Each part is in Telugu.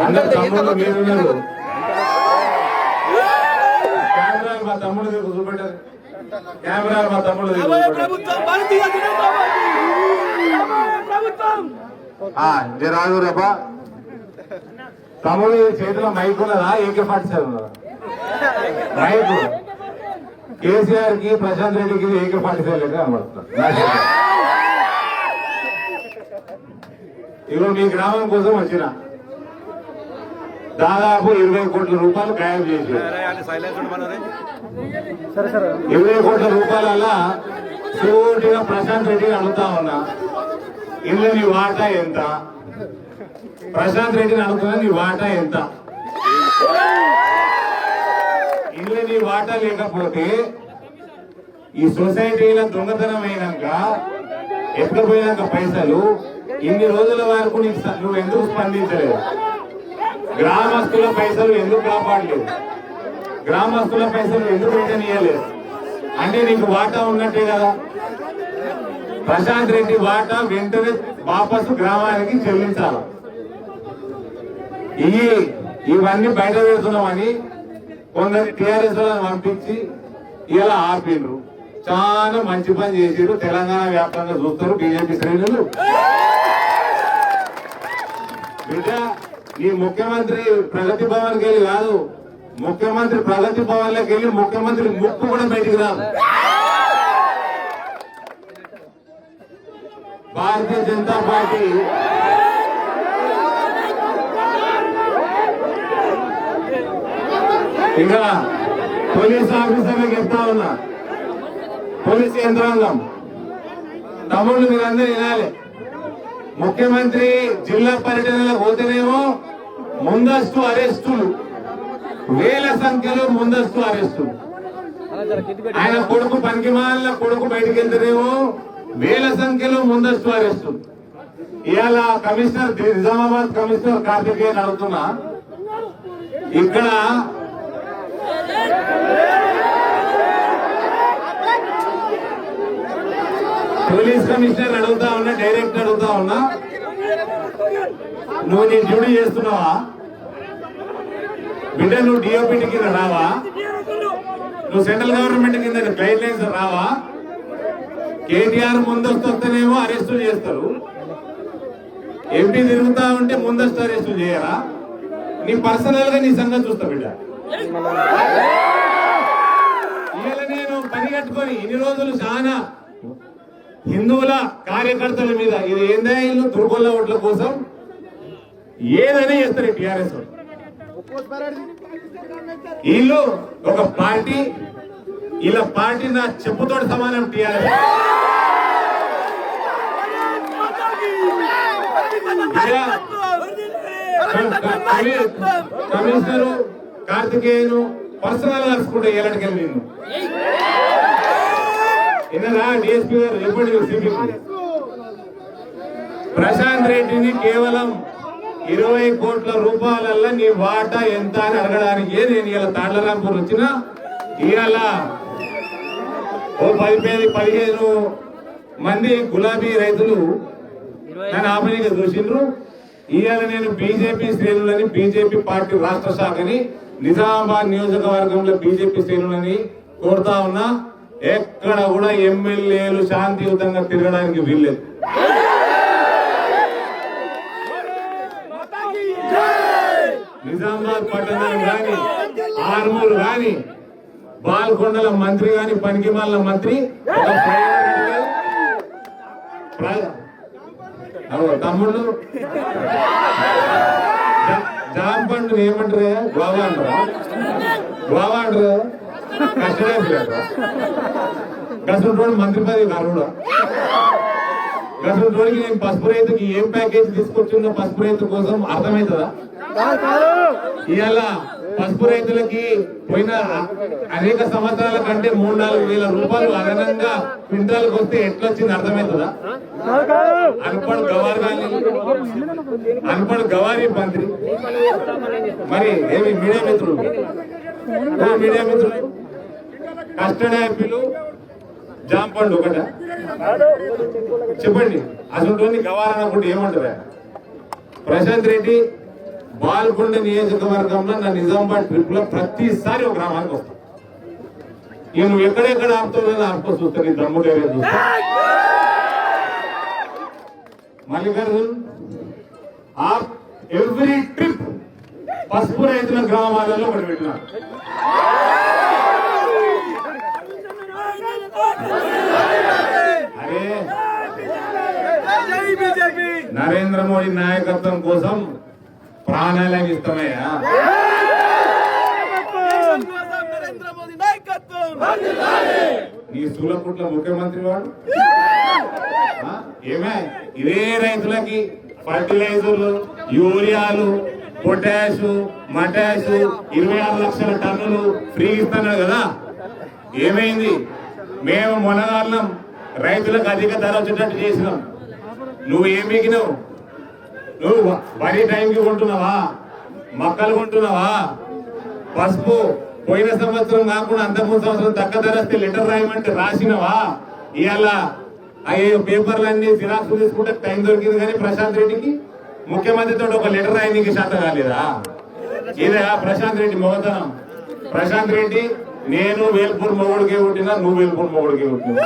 అందరు తమ్ముళ్ళు మీరున్నారు. కెమెరాలు మా తమ్ముళ్ళు చూపెట్టారు. కెమెరాలు మా తమ్ముళ్ళు జరాదు రేపా తమ్ముడు చేతిలో మైక్ ఉన్నదా? AK-47 ఉన్నదా? మైక్ కేసీఆర్ కి ప్రశాంత్ రెడ్డికి AK-47 లెక్క కనబడుతుంది. ఇగో మీ గ్రామం కోసం వచ్చిన దాదాపు 20 కోట్ల రూపాయలు ఖాయం చేసి 20 కోట్ల రూపాయల సూటిగా ప్రశాంత్ రెడ్డిని అడుగుతా ఉన్నా, ఇందులో నీ వాటా ఎంత? ప్రశాంత్ రెడ్డిని అడుగుతున్నా, నీ వాటా ఎంత? ఇందులో నీ వాటా లేకపోతే ఈ సొసైటీలో దొంగతనం అయినాక ఎత్తుకుపోయినాక పైసలు ఇన్ని రోజుల వరకు నువ్వు ఎందుకు స్పందించలేదు? గ్రామస్తుల పైసలు ఎందుకు కాపాడలేదు? గ్రామస్తుల పైసలు ఎందుకు పెట్టనీయలేదు? అంటే నీకు వాటా ఉన్నట్టే కదా. ప్రశాంత్ రెడ్డి వాటా వెంటనే వాపసు గ్రామానికి చెల్లించాలి. ఇవన్నీ బయట పెడుతున్నామని కొందరు టీఆర్ఎస్ పంపించి ఇలా ఆపిండ్రు. చాలా మంచి పని చేసిరు. తెలంగాణ వ్యాప్తంగా చూస్తారు బీజేపీ శ్రేణులు. బిడ్డ ఈ ముఖ్యమంత్రి ప్రగతి భవన్ కి వెళ్ళి కాదు, ముఖ్యమంత్రి ప్రగతి భవన్ లోకి వెళ్ళి ముఖ్యమంత్రి ముక్కు కూడా బయటికి రాదు. భారతీయ జనతా పార్టీ ఇంకా పోలీస్ ఆఫీసర్లకు చెప్తా ఉన్నా, పోలీసు యంత్రాంగం తమ్ముళ్ళు మీరందరూ వినాలి. ముఖ్యమంత్రి జిల్లా పర్యటనలో పోతేనేమో ముందస్తు అరెస్టులు, వేల సంఖ్యలో ముందస్తు అరెస్టులు. ఆయన కొడుకు పనికిమాల కొడుకు బయటకు వెళ్తేనేమో వేల సంఖ్యలో ముందస్తు అరెస్టులు. ఇవాళ కమిషనర్ నిజామాబాద్ కమిషనర్ కార్తికేయన్ అడుగుతున్నా, ఇక్కడ పోలీస్ కమిషనర్ అడుగుతా ఉన్నా, డైరెక్ట్ అడుగుతా ఉన్నా, నువ్వు నీ డ్యూటీ చేస్తున్నావా బిడ్డ? నువ్వు డిఓపిటి కింద రావా? నువ్వు సెంట్రల్ గవర్నమెంట్ కింద గైడ్ లైన్స్ రావా? కేటీఆర్ ముందస్తు వస్తేనేమో అరెస్టులు చేస్తారు, ఎంపీ తిరుగుతా ఉంటే ముందస్తు అరెస్టులు చేయరా? నీ పర్సనల్ గా నీ సంగతి చూస్తా బిడ్డ. ఇవాళ నేను పని కట్టుకొని ఇన్ని రోజులు చాలా హిందువుల కార్యకర్తల మీద ఇది ఏందా ఇల్లు దుర్గొల్ల ఓట్ల కోసం ఏదైనా చేస్తారు టీఆర్ఎస్ వీళ్ళు. ఒక పార్టీ ఇలా పార్టీ నా చెప్పుతోటి సమానం టీఆర్ఎస్. కమిషనరు కార్తికేయను పర్సనల్ కలుసుకుంటే ఎలాంటికి వెళ్ళింది విన్నరా? డిఎస్పీ గారు చెప్పండి. ప్రశాంత్ రెడ్డిని కేవలం 20 కోట్ల రూపాయలల్లో నీ వాటా ఎంత అని అడగడానికి నేను ఇలా తాళ్లరాంపూర్ వచ్చిన. ఇవాళ ఓ 15 మంది గులాబీ రైతులు నన్ను ఆపనిగా చూసిండ్రు. ఇవాళ నేను బీజేపీ శ్రేణులని, బీజేపీ పార్టీ రాష్ట్ర శాఖని, నిజామాబాద్ నియోజకవర్గంలో బీజేపీ శ్రేణులని కోరుతా ఉన్నా, ఎక్కడ కూడా ఎమ్మెల్యేలు శాంతియుతంగా తిరగడానికి వీల్లేదు. నిజామాబాద్ పట్టణం గాని, ఆర్మూరు గాని, బాల్కొండల మంత్రి గాని, పనికిమాల మంత్రి తమ్ముళ్ళు జాంపండు ఏమంటారు? గోవా అంటారా? గోవా అంటారు. కష్టపడలేదు గసంటోడు మంత్రి పదవి కారుడా. గసంటోడికి నేను పసుపు రైతుకి ఏం ప్యాకేజ్ తీసుకొచ్చిందో పసుపు రైతు కోసం అర్థమవుతుందా? ఇవాళ పసుపు రైతులకి పోయిన అనేక సంవత్సరాల కంటే 3-4 వేల రూపాయలు అదనంగా క్వింటాలకు వస్తే ఎట్లొచ్చింది అర్థమవుతుందా? అన్పడ్ గవారీ మంత్రి. మరి ఏమి మీడియా మిత్రులు, కస్టడీ యాపిల్ జాంపండు ఒకట చెప్పండి. అసలు గవారనుకుంటే ఏమంటారా? ప్రశాంత్ రెడ్డి బాల్కొండ నియోజకవర్గంలో నా నిజామాబాద్ ట్రిప్ లో ప్రతిసారి ఒక గ్రామానికి వస్తాను. ఇక నువ్వు ఎక్కడెక్కడ ఆపుతావు ఆపుకో చూస్తాను. నీ దమ్ముడు ఏరియా చూస్తా. మల్లికార్జున్ ఎవ్రీ ట్రిప్ పసుపు రైతుల గ్రామాలలో ఒకటి పెట్టినారు. అరే నరేంద్ర మోడీ నాయకత్వం కోసం ప్రాణాలకు ఇష్టమయ్యా. నీ సూలపుట్ల ముఖ్యమంత్రి వాడు ఏమే ఇదే రైతులకి ఫర్టిలైజర్లు, యూరియాలు, పొటాషు, మటాషు 26 లక్షల టన్నులు ఫ్రీ ఇస్తున్నాడు కదా. ఏమైంది? మేము మొనగాళ్ళం రైతులకు అధిక ధర వచ్చేటట్టు చేసినాం. నువ్వు ఏం మిగినావు? నువ్వు వరి టైంకి కొంటున్నావా? మొక్కలు కొంటున్నావా? పసుపు పోయిన సంవత్సరం కాకుండా అంతకుముందు సంవత్సరం తక్కువ ధర వస్తే లెటర్ రాయమంటే రాసినవా? ఇవాళ అయ్యో పేపర్లన్నీ జిరాక్స్ తీసుకుంటే టైం దొరికింది కానీ ప్రశాంత్ రెడ్డికి ముఖ్యమంత్రితో ఒక లెటర్ రాయడానికి శాతం కాలేదా? ఇదే ప్రశాంత్ రెడ్డి మొగతనం. ప్రశాంత్ రెడ్డి నేను వేల్పూర్ మొగుడికే పుట్టినా, నువ్వు వేల్పూర్ మొగుడికే పుట్టినా.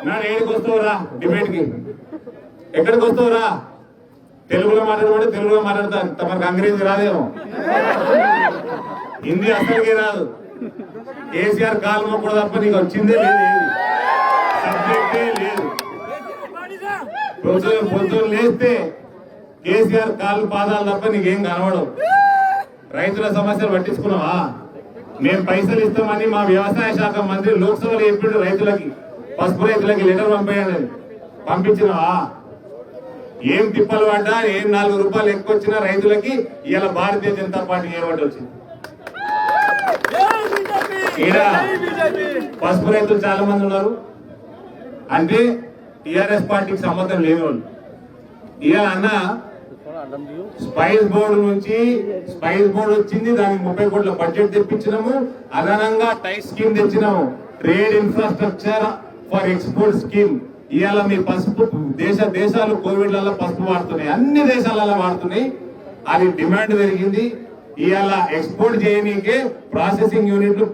నాడు ఏడికి వస్తావురా డిబేట్ కి? ఎక్కడికి వస్తావురా? తెలుగులో మాట్లాడమంటే తెలుగులో మాట్లాడతాను. తమకు అంగ్రేజీ రాదేమో, హిందీ అసలుకే రాదు. కేసీఆర్ కాలు మొక్కడు తప్ప నీకు వచ్చిందే లేదు, సబ్జెక్టే లేదు. పొద్దున లేస్తే కేసీఆర్ కాలు పాదాలు తప్ప నీకేం కనబడవు. రైతుల సమస్యలు పట్టించుకున్నావా? మేము పైసలు ఇస్తామని మా వ్యవసాయ శాఖ మంత్రి లోక్సభలో చెప్పిండు రైతులకి, పసుపు రైతులకి లెటర్ పంపేయండి. పంపించినవా? ఏం తిప్పలు పడ్డా, ఏం 4 రూపాయలు ఎక్కువ వచ్చినా రైతులకి ఇలా భారతీయ జనతా పార్టీ ఏమంటే వచ్చింది. ఈడ పసుపు రైతులు చాలా మంది ఉన్నారు. అంటే టిఆర్ఎస్ పార్టీకి సంబంధం లేని వాళ్ళు. ఇవాళ అన్న స్పైస్ బోర్డు నుంచి స్పైస్ బోర్డు వచ్చింది, దానికి 30 కోట్ల బడ్జెట్ తెప్పించినాము. అదనంగా టైస్ స్కీమ్ తెచ్చినాము, trade infrastructure for export scheme. ఇవాళ మీ పసుపు దేశాలు కోవిడ్లలో పసుపు వాడుతున్నాయి, అన్ని దేశాలలో వాడుతున్నాయి. అది డిమాండ్ పెరిగింది. ఇవాళ ఎక్స్పోర్ట్ చేయనీకే ప్రాసెసింగ్ యూనిట్లు,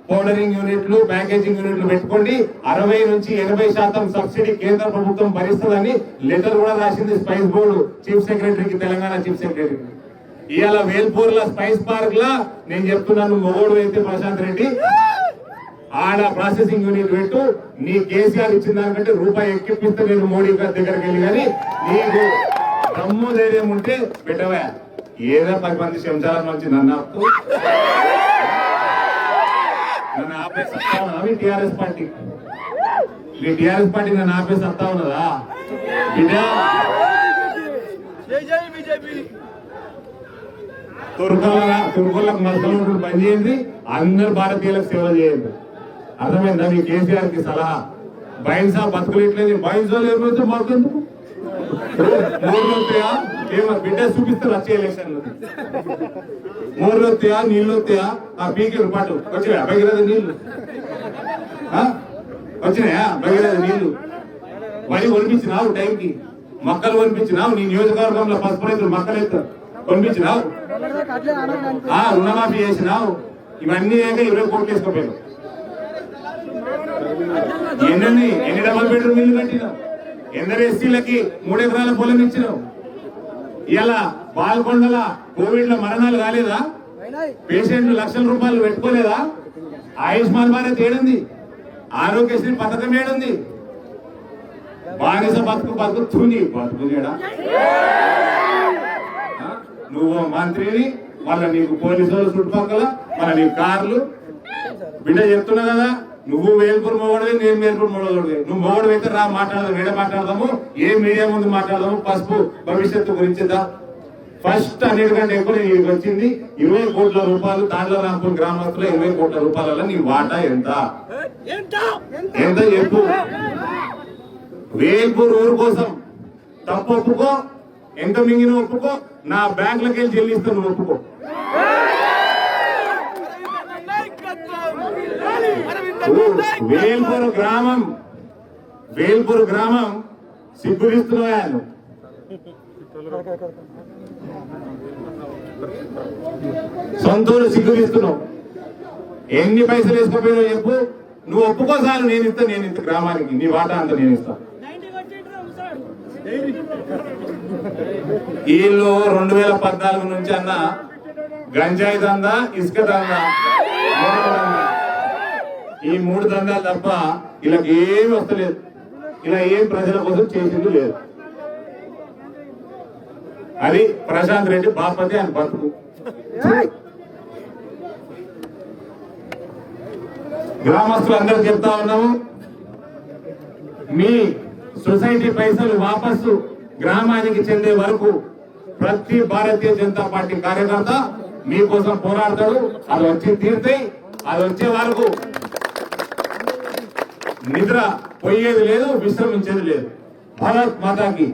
పౌడరింగ్ యూనిట్లు, ప్యాకేజింగ్ యూనిట్లు పెట్టుకోండి. 60 నుంచి 80% సబ్సిడీ కేంద్ర ప్రభుత్వం భరిస్తుందని లెటర్ కూడా రాసింది స్పైస్ బోర్డు చీఫ్ సెక్రటరీకి, తెలంగాణ చీఫ్ సెక్రటరీకి. ఇవాళ వేల్పూర్ లా స్పైస్ పార్క్ లా నేను చెప్తున్నాను, మొగోడు అయితే ప్రశాంత్ రెడ్డి ఆడ ప్రాసెసింగ్ యూనిట్ పెట్టు. నీ కేసీఆర్ ఇచ్చిన దానికంటే రూపాయి ఎక్కిపిస్తే నేను మోడీ గారి దగ్గరికి వెళ్ళి, కానీ నీకు దమ్ము ధైర్యం ఉంటే పెట్టవా. ఏదో 10 మంది శంసాల నుంచి నన్ను ఆపే సత్తా ఉన్నదా మీ టిఆర్ఎస్ పార్టీ? మీ టిఆర్ఎస్ పార్టీ నన్ను ఆపే సత్తా ఉన్నదా? తుర్కులకు మసలు పని చేయండి, అందరు భారతీయులకు సేవ చేయండి. అర్థమైందా? మీ కేసీఆర్ కి సలహా. బైన్సా బతుకులు ఇట్లేదు, బైన్సాలు ఏమైతే మాకెందుకు? 3 వస్తాయా? ఏమో బిడ్డ చూపిస్తారు వచ్చే ఎలక్షన్ లో. 3 వస్తాయా? నీళ్లు వస్తాయా? ఆ పీకే పాటు వచ్చినాయా భగీరథ నీళ్లు? వచ్చినాయా భగీరథ నీళ్లు? వరి కొనిపించినావు టైంకి, మొక్కలు కొనిపించినావు. నీ నియోజకవర్గంలో పసుపు రైతులు మొక్కలు కొనిపించినావు, రుణమాఫీ చేసినావు. ఇవన్నీ 20 కోట్లు వేసుకోపోయావు. ఎన్ని డబల్ బెడ్రూమ్ ఇల్లు కట్టినావు? ఎందరు ఎస్సీలకి 3 ఎకరాల పొలం ఇచ్చినావు? ఇలా పాల్గొండల కోవిడ్ లో మరణాలు కాలేదా? పేషెంట్లు లక్షల రూపాయలు పెట్టుకోలేదా? ఆయుష్మాన్ భారత్ ఏడుంది? ఆరోగ్యశ్రీ పథకం ఏడుంది? బానిస బతుకు చూని బతుకు చేయడా? నువ్వు మంత్రిని, మళ్ళీ నీకు పోలీసు వాళ్ళు చుట్టుపక్కల, మళ్ళీ నీకు కార్లు. బిడ్డ చెప్తున్నా కదా, నువ్వు వేల్పూర్ మొగడివి, నేను వేల్పూర్ మొగడివి. నువ్వు మొగడు అయితే రా మాట్లాడదాం, ఏడ మాట్లాడదాము, ఏ మీడియా ముందు మాట్లాడదాము. పసుపు భవిష్యత్తు గురించిదా? ఫస్ట్ అన్నిటికంటే ఎక్కువ నీకు వచ్చింది 20 కోట్ల రూపాయలు. దాంట్లో రాంపూర్ గ్రామస్తులు 20 కోట్ల రూపాయల నీ వాటా ఎంత ఎంత చెప్పు. వేల్పూర్ ఊరు కోసం తప్పు ఒప్పుకో, ఎంత మింగిన ఒప్పుకో, నా బ్యాంకులకి వెళ్ళి చెల్లిస్తాను, నువ్వు ఒప్పుకో. వేల్పూర్ గ్రామం సిగ్గులిస్తున్నాయా? సొంతూరు సిగ్గు తీస్తున్నావు. ఎన్ని పైసలు వేసుకోపోయినావు చెప్పు. నువ్వు ఒప్పుకోసారి నేను ఇంత గ్రామానికి నీ వాటా అంత నేను ఇస్తా. వీళ్ళు 2014 నుంచి అన్న గంజాయి దందా, ఇసుక దందా, ఈ 3 దందాలు తప్ప ఇలా ఏమి వస్తలేదు. ఇలా ఏం ప్రజల కోసం చేసింది లేదు. అది ప్రశాంత్ రెడ్డి బాపతి అని బతుకు. గ్రామస్తులందరూ చెప్తా ఉన్నాము, మీ సొసైటీ పైసలు వాపస్సు గ్రామానికి చెందే వరకు ప్రతి భారతీయ జనతా పార్టీ కార్యకర్త మీకోసం పోరాడతాడు. అది వచ్చి తీరుతాయి. అది వచ్చే వరకు నిద్ర పోయేది లేదు, విశ్రమించేది లేదు. భారత్ మాతాకి